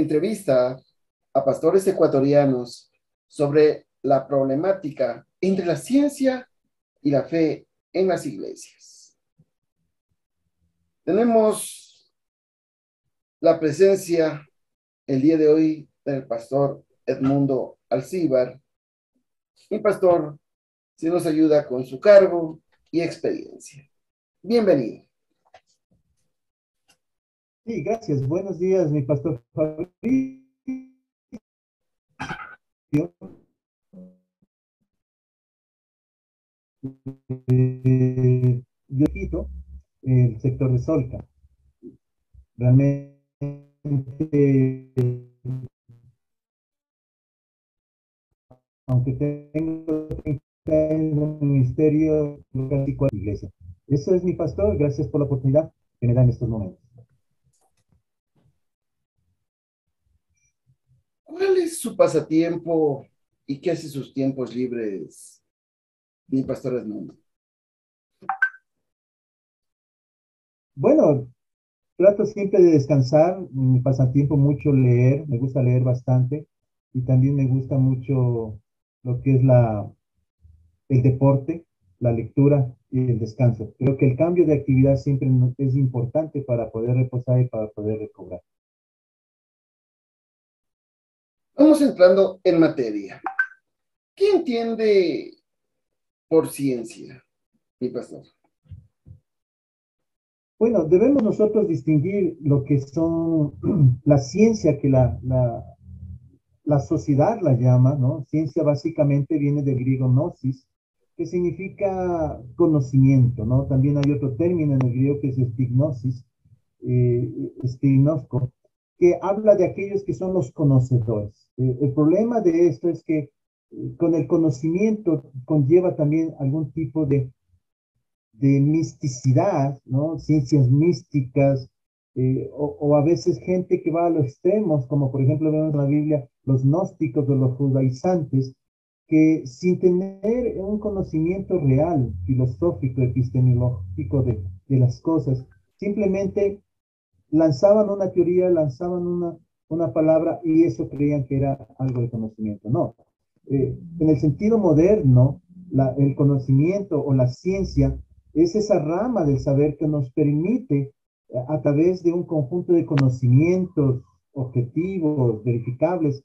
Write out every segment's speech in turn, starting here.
entrevista a pastores ecuatorianos sobre la problemática entre la ciencia y la fe en las iglesias. Tenemos la presencia el día de hoy del pastor Edmundo Alcíbar. Mi pastor se nos ayuda con su cargo y experiencia. Bienvenido. Sí, gracias. Buenos días, mi pastor Fabricio. Yo quito el sector de Solca. Realmente, aunque tengo 30 años en el ministerio, casi cuatro iglesia. Eso es mi pastor. Gracias por la oportunidad que me da en estos momentos. ¿Cuál es su pasatiempo y qué hace sus tiempos libres, mi pastor Edmundo? Bueno, trato siempre de descansar. Mi pasatiempo mucho leer. Me gusta leer bastante. Y también me gusta mucho lo que es el deporte, la lectura y el descanso. Creo que el cambio de actividad siempre es importante para poder reposar y para poder recobrar. Vamos entrando en materia. ¿Qué entiende por ciencia, mi pastor? Bueno, debemos nosotros distinguir lo que son la ciencia que la sociedad la llama, ¿no? Ciencia básicamente viene del griego gnosis, que significa conocimiento, ¿no? También hay otro término en el griego que es epignosis, espignosco, que habla de aquellos que son los conocedores. El problema de esto es que con el conocimiento conlleva también algún tipo de misticidad, ¿no? Ciencias místicas, o a veces gente que va a los extremos, como por ejemplo vemos en la Biblia los gnósticos o los judaizantes, que sin tener un conocimiento real, filosófico, epistemológico de las cosas, simplemente lanzaban una teoría, lanzaban una palabra y eso creían que era algo de conocimiento. No. En el sentido moderno, el conocimiento o la ciencia es esa rama del saber que nos permite, a través de un conjunto de conocimientos objetivos, verificables,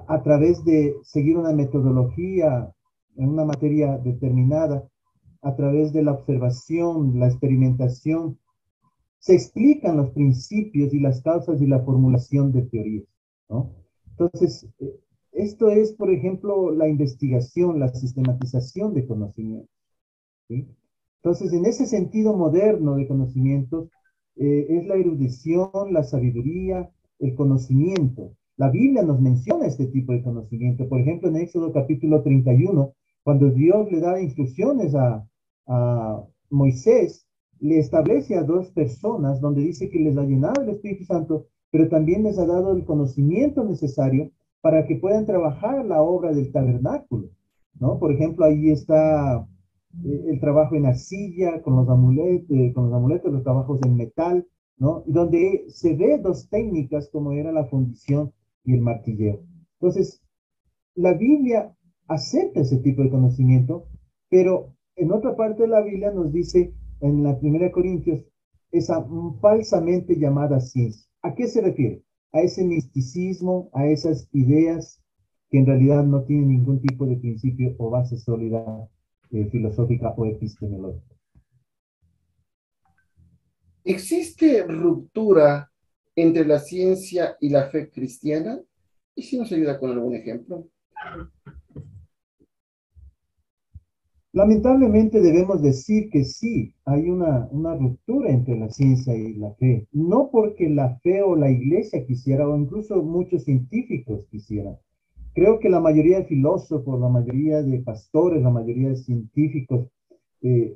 a través de seguir una metodología en una materia determinada, a través de la observación, la experimentación, se explican los principios y las causas y la formulación de teorías, ¿no? Entonces, esto es, por ejemplo, la investigación, la sistematización de conocimientos, ¿sí? Entonces, en ese sentido moderno de conocimientos, es la erudición, la sabiduría, el conocimiento. La Biblia nos menciona este tipo de conocimiento. Por ejemplo, en Éxodo capítulo 31, cuando Dios le da instrucciones a Moisés, le establece a dos personas donde dice que les ha llenado el Espíritu Santo, pero también les ha dado el conocimiento necesario para que puedan trabajar la obra del tabernáculo, ¿no? Por ejemplo, ahí está el trabajo en arcilla, con los amuletos, los trabajos en metal, ¿no? Y donde se ve dos técnicas como era la fundición y el martilleo. Entonces, la Biblia acepta ese tipo de conocimiento, pero en otra parte de la Biblia nos dice, en la primera Corintios, esa falsamente llamada ciencia. ¿A qué se refiere? A ese misticismo, a esas ideas que en realidad no tienen ningún tipo de principio o base sólida filosófica o epistemológica. ¿Existe ruptura entre la ciencia y la fe cristiana? ¿Y si nos ayuda con algún ejemplo? Lamentablemente debemos decir que sí, hay una ruptura entre la ciencia y la fe. No porque la fe o la iglesia quisiera, o incluso muchos científicos quisieran. Creo que la mayoría de filósofos, la mayoría de pastores, la mayoría de científicos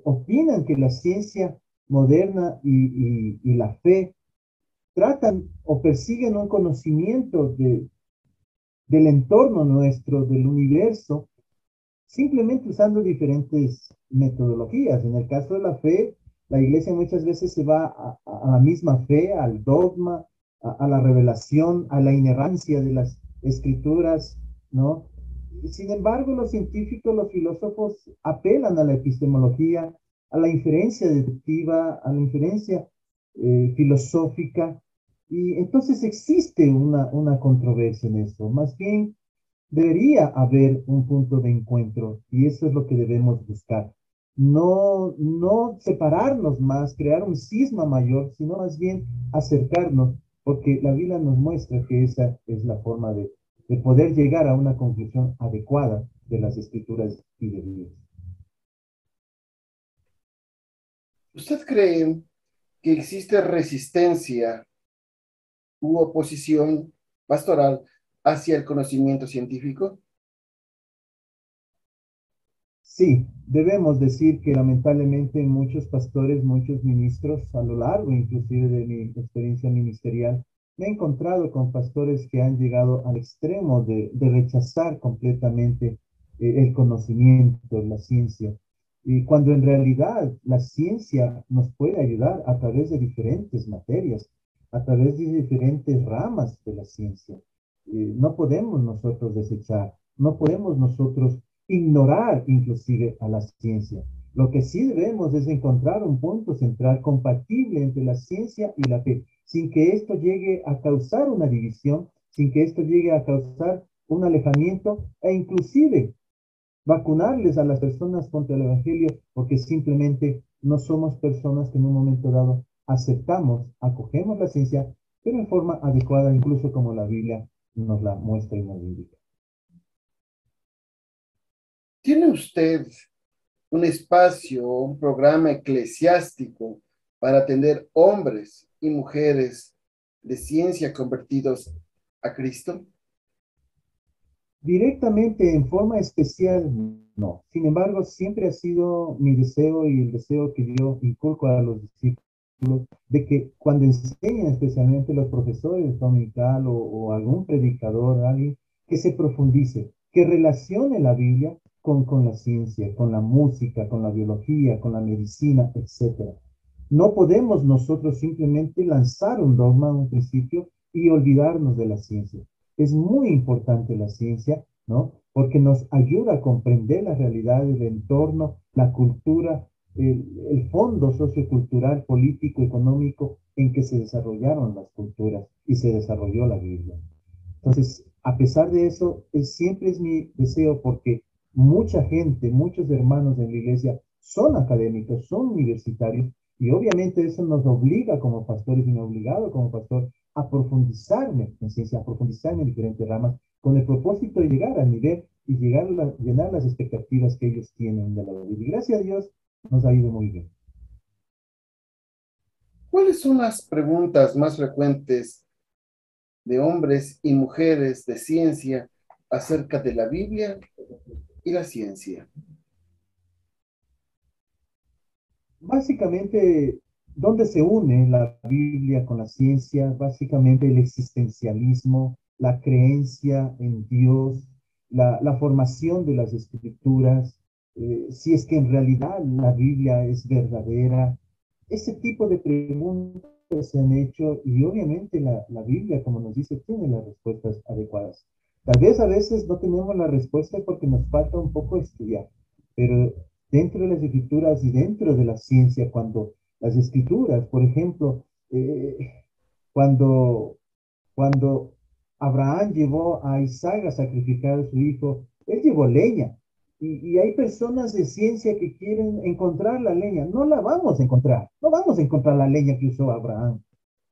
opinan que la ciencia moderna y la fe tratan o persiguen un conocimiento del entorno nuestro, del universo, simplemente usando diferentes metodologías. En el caso de la fe, la iglesia muchas veces se va a la misma fe, al dogma, a la revelación, a la inerrancia de las escrituras, ¿no? Sin embargo, los científicos, los filósofos apelan a la epistemología, a la inferencia deductiva, a la inferencia filosófica, y entonces existe una controversia en eso. Más bien, debería haber un punto de encuentro y eso es lo que debemos buscar. No separarnos más, crear un cisma mayor, sino más bien acercarnos, porque la Biblia nos muestra que esa es la forma de poder llegar a una conclusión adecuada de las escrituras y de Dios. ¿Usted cree que existe resistencia u oposición pastoral hacia el conocimiento científico? Sí, debemos decir que lamentablemente muchos pastores, muchos ministros, a lo largo inclusive de mi experiencia ministerial, me he encontrado con pastores que han llegado al extremo de rechazar completamente el conocimiento, la ciencia. Y cuando en realidad la ciencia nos puede ayudar a través de diferentes materias, a través de diferentes ramas de la ciencia. No podemos nosotros desechar, no podemos nosotros ignorar inclusive a la ciencia. Lo que sí debemos es encontrar un punto central compatible entre la ciencia y la fe, sin que esto llegue a causar una división, sin que esto llegue a causar un alejamiento e inclusive vacunarles a las personas contra el Evangelio, porque simplemente no somos personas que en un momento dado aceptamos, acogemos la ciencia, pero en forma adecuada, incluso como la Biblia nos la muestra y nos indica. ¿Tiene usted un espacio, un programa eclesiástico para atender hombres y mujeres de ciencia convertidos a Cristo? Directamente, en forma especial, no. Sin embargo, siempre ha sido mi deseo y el deseo que yo inculco a los discípulos de que cuando enseñan, especialmente los profesores dominical o algún predicador, alguien, que se profundice, que relacione la Biblia con la ciencia, con la música, con la biología, con la medicina, etcétera. No podemos nosotros simplemente lanzar un dogma, un principio y olvidarnos de la ciencia. Es muy importante la ciencia, ¿no? Porque nos ayuda a comprender la realidad del entorno, la cultura, el fondo sociocultural, político, económico en que se desarrollaron las culturas y se desarrolló la Biblia. Entonces, a pesar de eso, siempre es mi deseo porque mucha gente, muchos hermanos en la iglesia son académicos, son universitarios y obviamente eso nos obliga como pastores y me ha obligado como pastor a profundizarme en ciencia, a profundizarme en diferentes ramas con el propósito de llegar al nivel y llenar las expectativas que ellos tienen de la Biblia. Y gracias a Dios nos ha ido muy bien. ¿Cuáles son las preguntas más frecuentes de hombres y mujeres de ciencia acerca de la Biblia y la ciencia? Básicamente, ¿dónde se une la Biblia con la ciencia? Básicamente el existencialismo, la creencia en Dios, la formación de las escrituras, si es que en realidad la Biblia es verdadera. Ese tipo de preguntas se han hecho y obviamente la Biblia, como nos dice, tiene las respuestas adecuadas. Tal vez a veces no tenemos la respuesta porque nos falta un poco estudiar, pero dentro de las escrituras y dentro de la ciencia, cuando las escrituras, por ejemplo, cuando, cuando Abraham llevó a Isaac a sacrificar a su hijo, él llevó leña. Y hay personas de ciencia que quieren encontrar la leña. No la vamos a encontrar. No vamos a encontrar la leña que usó Abraham.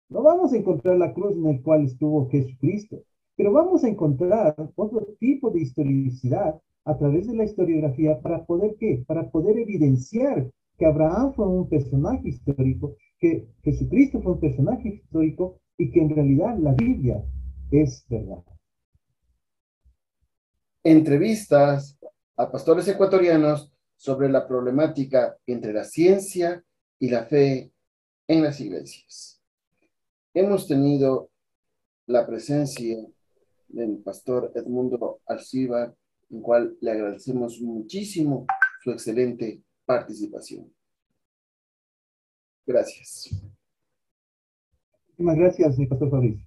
No vamos a encontrar la cruz en la cual estuvo Jesucristo, pero vamos a encontrar otro tipo de historicidad a través de la historiografía para poder ¿qué? Para poder evidenciar que Abraham fue un personaje histórico, que Jesucristo fue un personaje histórico y que en realidad la Biblia es verdad. Entrevistas a pastores ecuatorianos sobre la problemática entre la ciencia y la fe en las iglesias. Hemos tenido la presencia del pastor Edmundo Alcíbar, en cual le agradecemos muchísimo su excelente participación. Gracias. Muchísimas gracias, Pastor Fabricio.